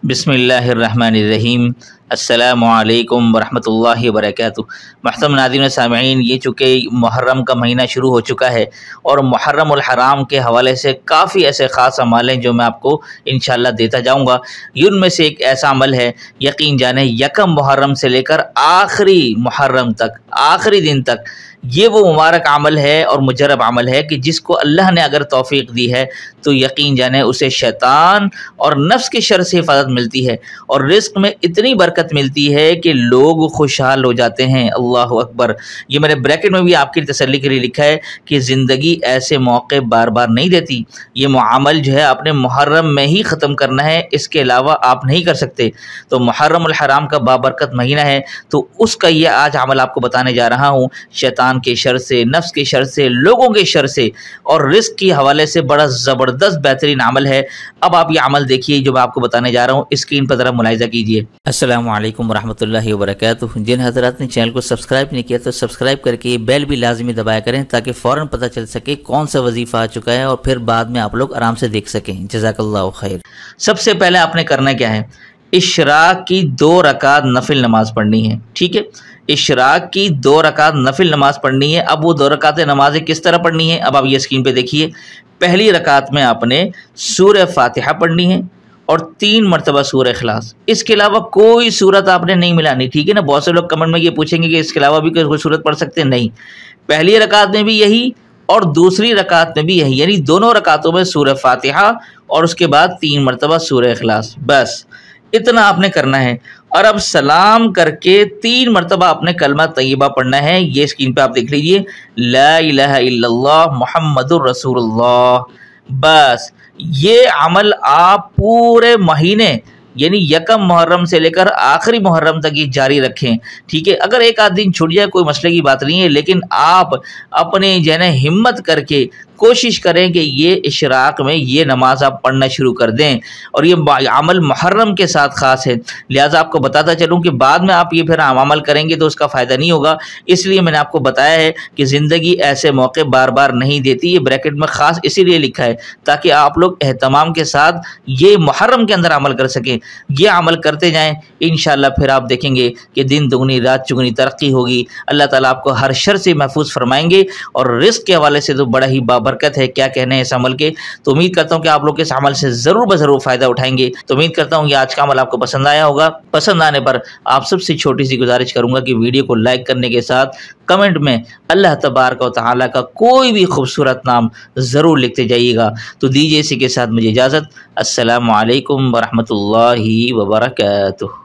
बिस्मिल्लाहिर्रहमानिर्रहीम। अस्सलामु अलैकुम वरहमतुल्लाहि वबरकातुहू। मुहतरम नाज़रीन व सामिईन, ये चूँकि मुहर्रम का महीना शुरू हो चुका है और मुहर्रमुल हराम के हवाले से काफ़ी ऐसे ख़ास अमल हैं जो मैं आपको इंशाअल्लाह देता जाऊँगा। उनमें से एक ऐसा अमल है, यकीन जाने यकम मुहर्रम से लेकर आखिरी मुहर्रम तक, आखिरी दिन तक, ये वो मुबारक अमल है और मुजरब अमल है कि जिसको अल्लाह ने अगर तौफीक दी है तो यकीन जाने उसे शैतान और नफ्स के शर से हिफाजत मिलती है और रिस्क में इतनी बरकत मिलती है कि लोग खुशहाल हो जाते हैं। अल्लाह अकबर। ये मैंने ब्रैकेट में भी आपकी तसल्ली के लिए लिखा है कि ज़िंदगी ऐसे मौके बार बार नहीं देती। ये अमल जो है अपने मुहर्रम में ही ख़त्म करना है, इसके अलावा आप नहीं कर सकते। तो मुहर्रमुल हराम का बाबरकत महीना है, तो उसका ये आज अमल आपको बताने जा रहा हूँ। शैतान के शर से, नफ्स के शर से, लोगों के शर से और रिस्क के हवाले से बड़ा ज़बरदस्त बेहतरीन अमल है। अब आप ये अमल देखिए जो मैं आपको बताने जा रहा हूँ, स्क्रीन पर ज़रा मुलाहिज़ा कीजिए। अस्सलामु अलैकुम वरहमतुल्लाहि वबरकातुहू। जिन हज़रात ने चैनल को सब्सक्राइब नहीं किया तो सब्सक्राइब करके बेल भी लाजमी दबाया करें ताकि फ़ौरन पता चल सके कौन सा वजीफ़ा आ चुका है और फिर बाद में आप लोग आराम से देख सकें। जज़ाकल्लाहु खैर। सबसे पहले आपने करना क्या है, इशराक की 2 रकात नफिल नमाज पढ़नी है। ठीक है, इशराक की 2 रकात नफिल नमाज पढ़नी है। अब वो 2 रकात नमाज़ें किस तरह पढ़नी है, अब आप ये स्क्रीन पे देखिए। पहली रकात में आपने सूरह फातिहा पढ़नी है और 3 मरतबा सूरह इखलास। इसके अलावा कोई सूरत आपने नहीं मिलानी। ठीक है ना, बहुत से लोग कमेंट में ये पूछेंगे कि इसके अलावा भी कोई सूरत पढ़ सकते हैं। नहीं, पहली रकात में भी यही और दूसरी रकात में भी यही, यानी दोनों रकातों में सूरह फातिहा और उसके बाद 3 मरतबा सूरह इखलास। बस इतना आपने करना है। और अब सलाम करके 3 मरतबा आपने कलमा तय्यबा पढ़ना है। ये स्क्रीन पे आप देख लीजिए, ला इलाहा इल्लल्लाह मुहम्मदुर रसूलुल्लाह। बस ये अमल आप पूरे महीने यानी यकम मुहर्रम से लेकर आखिरी मुहर्रम तक ये जारी रखें। ठीक है, अगर एक आध दिन छूट जाए कोई मसले की बात नहीं है, लेकिन आप अपने जो है ना हिम्मत करके कोशिश करें कि ये इशराक में ये नमाज आप पढ़ना शुरू कर दें। और ये अमल मुहर्रम के साथ ख़ास है, लिहाजा आपको बताता चलूँ कि बाद में आप ये फिर अमल करेंगे तो उसका फ़ायदा नहीं होगा। इसलिए मैंने आपको बताया है कि ज़िंदगी ऐसे मौके बार बार नहीं देती। ये ब्रैकेट में ख़ास इसीलिए लिखा है ताकि आप लोग एहतमाम के साथ ये मुहर्रम के अंदर अमल कर सकें। ये अमल करते जाएँ, इंशाअल्लाह फिर आप देखेंगे कि दिन दुगनी रात चुगनी तरक्की होगी। अल्लाह ताला आपको हर शर से महफूज फरमाएंगे और रिस्क के हवाले से तो बड़ा ही बरकत है, क्या कहने हैं इस अमल के। तो उम्मीद करता हूँ कि आप लोग इस अमल से ज़रूर ब ज़रूर फ़ायदा उठाएंगे। तो उम्मीद करता हूँ कि आज का अमल आपको पसंद आया होगा। पसंद आने पर आप सबसे छोटी सी गुजारिश करूँगा कि वीडियो को लाइक करने के साथ कमेंट में अल्लाह तबारक व तआला का कोई भी खूबसूरत नाम ज़रूर लिखते जाइएगा। तो दीजिए इसी के साथ मुझे इजाज़त। अस्सलामु अलैकुम वरहमतुल्लाहि वबरकातुहू।